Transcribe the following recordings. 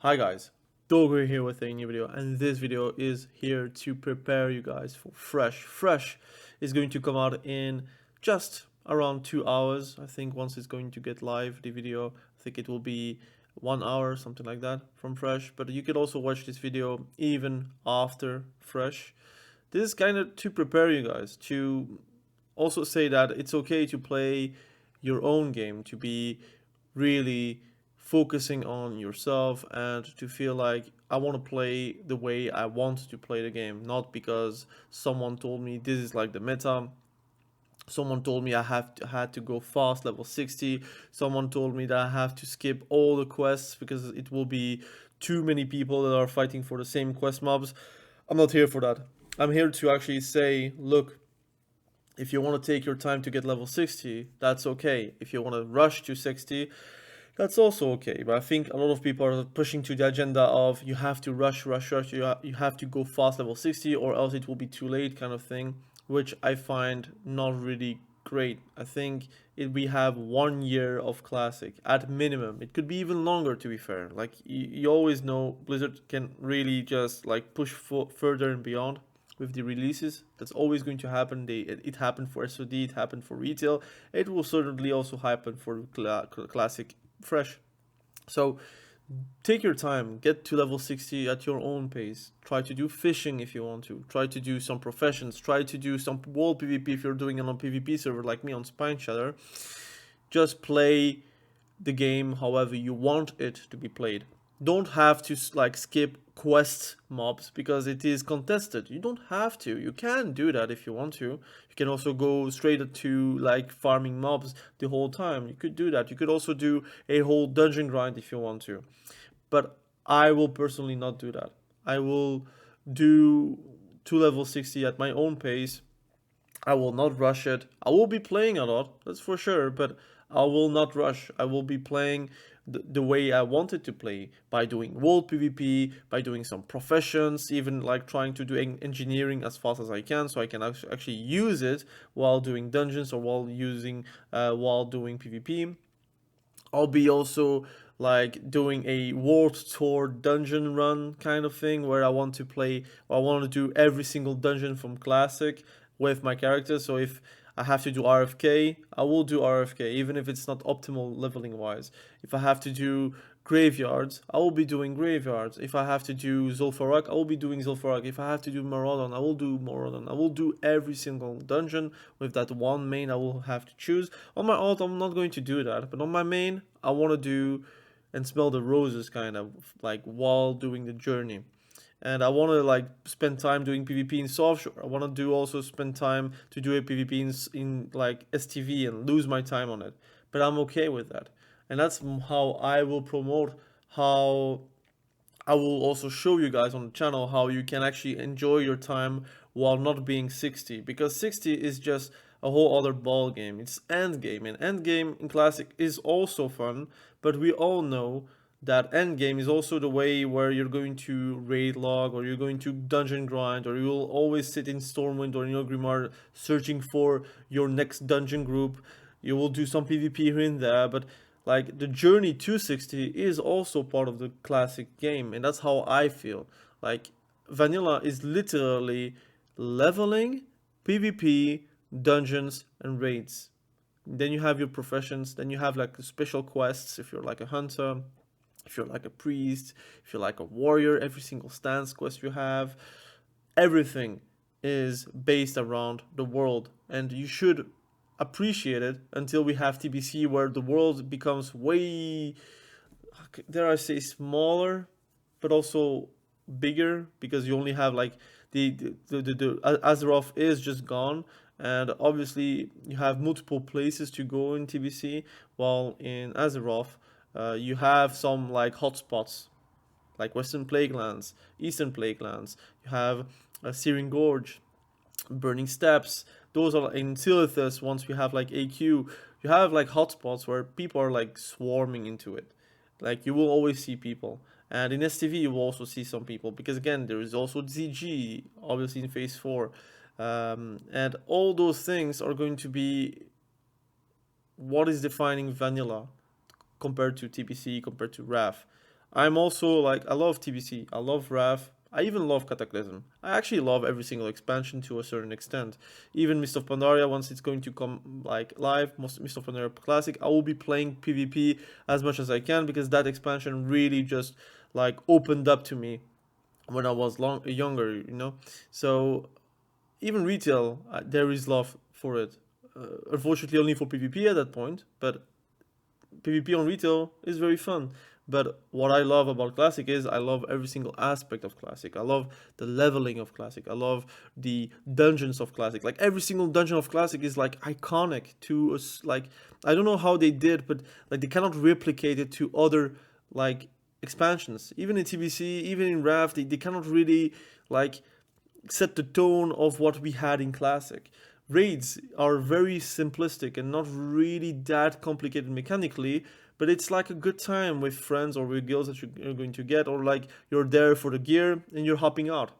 Hi guys, Dogo here with a new video, and this video is here to prepare you guys for Fresh. Fresh is going to come out in just around 2 hours. I think once it's going to get live, the video, I think it will be 1 hour, something like that from Fresh. But you could also watch this video even after Fresh. This is kind of to prepare you guys to also say that it's okay to play your own game, to be really focusing on yourself and to feel like I want to play the way I want to play the game, not because someone told me this is like the meta. Someone told me had to go fast level 60. Someone told me that I have to skip all the quests because it will be too many people that are fighting for the same quest mobs. I'm not here for that. I'm here to actually say, look, if you want to take your time to get level 60, that's okay. If you want to rush to 60, that's also okay. But I think a lot of people are pushing to the agenda of you have to rush, rush, rush. You have to go fast level 60 or else it will be too late kind of thing, which I find not really great. I think we have 1 year of classic at minimum. It could be even longer to be fair. Like you always know Blizzard can really just like push further and beyond with the releases. That's always going to happen. It happened for SOD, it happened for retail. It will certainly also happen for classic Fresh. So take your time, get to level 60 at your own pace. Try to do fishing if you want to. Try to do some professions. Try to do some world PvP if you're doing it on a PvP server like me on Spine Shatter. Just play the game however you want it to be played. Don't have to like skip quest mobs because it is contested. You don't have to. You can do that if you want to. You can also go straight to like farming mobs the whole time. You could do that. You could also do a whole dungeon grind if you want to. But I will personally not do that. I will do to level 60 at my own pace. I will not rush it. I will be playing a lot, that's for sure, but I will not rush. I will be playing the way I wanted to play by doing world PvP, by doing some professions, even like trying to do engineering as fast as I can so I can actually use it while doing dungeons or while doing PvP. I'll be also like doing a world tour dungeon run kind of thing where I want to play, or I want to do every single dungeon from classic with my character. So if I have to do RFK, I will do RFK, even if it's not optimal leveling wise. If I have to do graveyards, I will be doing graveyards. If I have to do Zul'Farrak, I will be doing Zul'Farrak. If I have to do Maraudon, I will do Maraudon. I will do every single dungeon with that one main I will have to choose. On my alt, I'm not going to do that, but on my main, I want to do and smell the roses kind of like while doing the journey. And I want to like spend time doing PvP in Softshore. I want to do also spend time to do a PvP in like STV and lose my time on it. But I'm okay with that. And that's how I will promote how I will also show you guys on the channel how you can actually enjoy your time while not being 60, because 60 is just a whole other ball game. It's endgame, and endgame in classic is also fun, but we all know that endgame is also the way where you're going to raid log or you're going to dungeon grind or you will always sit in Stormwind or in your Grimoire searching for your next dungeon group. You will do some PvP here and there, but like the journey to 60 is also part of the classic game, and that's how I feel. Like vanilla is literally leveling, PvP, dungeons, and raids. Then you have your professions, then you have like special quests if you're like a hunter, if you're like a priest, if you're like a warrior, every single stance quest you have, everything is based around the world, and you should appreciate it until we have TBC where the world becomes way, dare I say, smaller, but also bigger because you only have like the Azeroth is just gone, and obviously you have multiple places to go in TBC, while in Azeroth you have some like hotspots like Western Plaguelands, Eastern Plaguelands. You have Searing Gorge, Burning Steppes. Those are in Silithus. Once we have like AQ, you have like hotspots where people are like swarming into it. Like you will always see people, and in STV you will also see some people because again there is also ZG obviously in Phase 4, and all those things are going to be what is defining vanilla compared to TBC, compared to RAF. I'm also like, I love TBC, I love RAF, I even love Cataclysm. I actually love every single expansion to a certain extent. Even Mist of Pandaria, once it's going to come like live, Mist of Pandaria Classic, I will be playing PvP as much as I can because that expansion really just like opened up to me when I was younger, you know. So even retail, there is love for it. Unfortunately, only for PvP at that point, but PvP on retail is very fun. But what I love about Classic is I love every single aspect of Classic. I love the leveling of Classic. I love the dungeons of Classic. Like every single dungeon of Classic is like iconic to us. Like I don't know how they did, but like they cannot replicate it to other like expansions. Even in TBC, even in RAF, they cannot really like set the tone of what we had in Classic. Raids are very simplistic and not really that complicated mechanically, but it's like a good time with friends or with guilds that you're going to get, or like you're there for the gear and you're hopping out.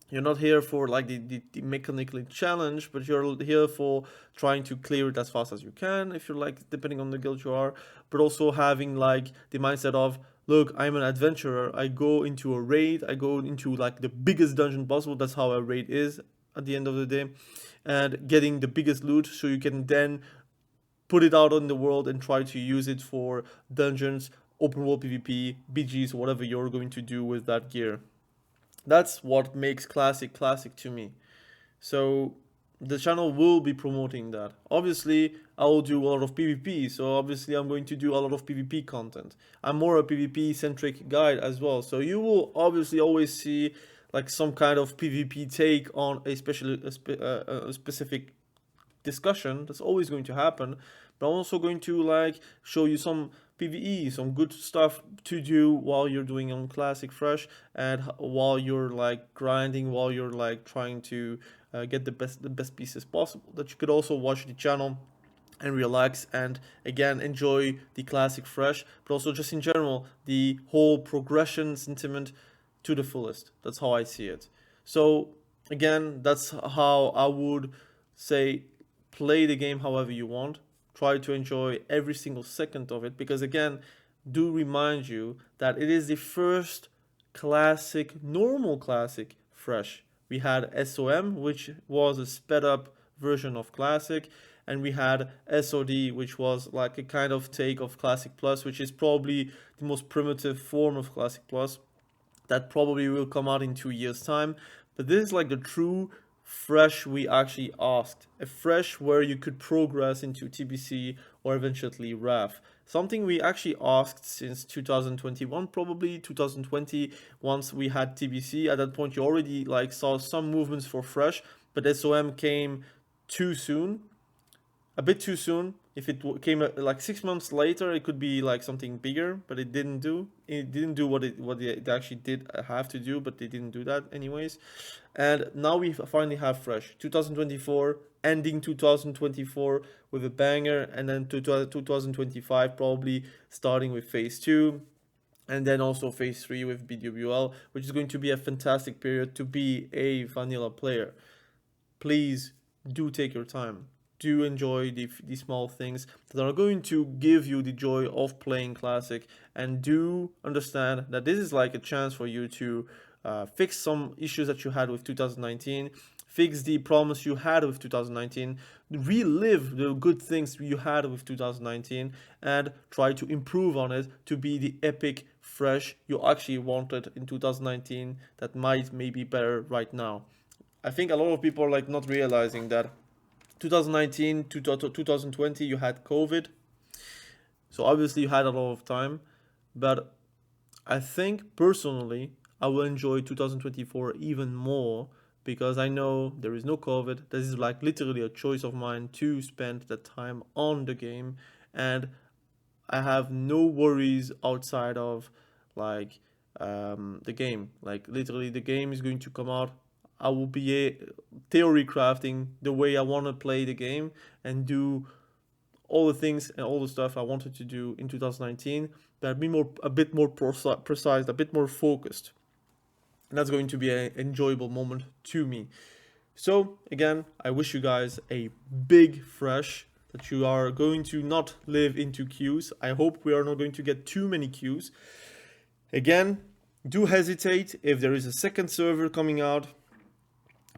You're not here for like the mechanically challenge, but you're here for trying to clear it as fast as you can, if you're like, depending on the guild you are, but also having like the mindset of, look, I'm an adventurer, I go into a raid, I go into like the biggest dungeon possible, that's how a raid is at the end of the day, and getting the biggest loot so you can then put it out in the world and try to use it for dungeons, open world PvP, BGs, whatever you're going to do with that gear. That's what makes Classic Classic to me. So the channel will be promoting that. Obviously, I will do a lot of PvP, so obviously I'm going to do a lot of PvP content. I'm more a PvP centric guide as well, so you will obviously always see like some kind of PvP take on a specific discussion. That's always going to happen, but I'm also going to like show you some PvE, some good stuff to do while you're doing on Classic Fresh, and while you're like grinding, while you're like trying to get the best pieces possible. That you could also watch the channel and relax and again enjoy the Classic Fresh, but also just in general the whole progression sentiment to the fullest. That's how I see it. So again, that's how I would say, play the game however you want. Try to enjoy every single second of it, because again, do remind you that it is the first classic, normal classic fresh. We had SOM, which was a sped up version of classic, and we had SOD, which was like a kind of take of Classic Plus, which is probably the most primitive form of Classic Plus. That probably will come out in 2 years' time. But this is like the true fresh we actually asked. A fresh where you could progress into TBC or eventually RAF. Something we actually asked since 2021, probably 2020, once we had TBC. At that point, you already like saw some movements for fresh, but SOM came too soon, a bit too soon. If it came like 6 months later, it could be like something bigger, but it didn't do. It didn't do what it actually did have to do, but they didn't do that anyways. And now we finally have fresh 2024, ending 2024 with a banger, and then 2025 probably starting with phase two, and then also phase three with BWL, which is going to be a fantastic period to be a vanilla player. Please do take your time. Do enjoy the small things that are going to give you the joy of playing Classic, and do understand that this is like a chance for you to fix some issues that you had with 2019, fix the problems you had with 2019, relive the good things you had with 2019, and try to improve on it to be the epic fresh you actually wanted in 2019 that might maybe better right now. I think a lot of people are like not realizing that 2019 to 2020 you had COVID, so obviously you had a lot of time. But I think personally I will enjoy 2024 even more, because I know there is no COVID. This is like literally a choice of mine to spend that time on the game, and I have no worries outside of like the game. Like literally, the game is going to come out. I will be theory crafting the way I want to play the game and do all the things and all the stuff I wanted to do in 2019, but be a bit more precise, a bit more focused. And that's going to be an enjoyable moment to me. So again, I wish you guys a big fresh, that you are going to not live into queues. I hope we are not going to get too many queues. Again, do hesitate if there is a second server coming out.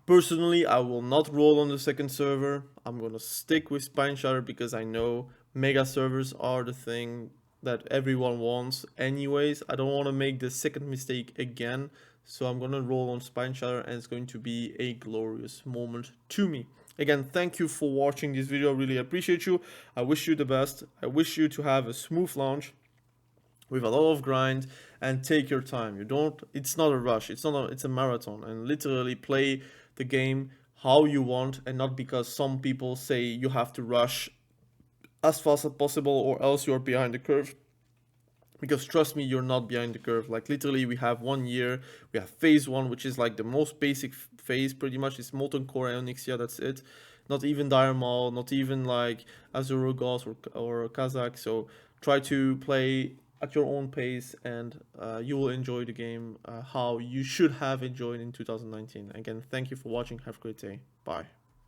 Personally, I will not roll on the second server. I'm gonna stick with Spine Shatter because I know mega servers are the thing that everyone wants anyways. I don't want to make the second mistake again, so I'm gonna roll on Spine Shatter, and it's going to be a glorious moment to me. Again, thank you for watching this video. I really appreciate you. I wish you the best. I wish you to have a smooth launch with a lot of grind, and take your time. You don't, it's not a rush, it's a marathon, and literally play the game how you want, and not because some people say you have to rush as fast as possible or else you're behind the curve. Because trust me, you're not behind the curve. Like literally, we have 1 year. We have phase 1, which is like the most basic phase, pretty much. It's Molten Core Onyxia, that's it. Not even Diremal, not even like Azurogos or Kazakh. So try to play at your own pace, and you will enjoy the game how you should have enjoyed in 2019. Again, thank you for watching. Have a great day. Bye.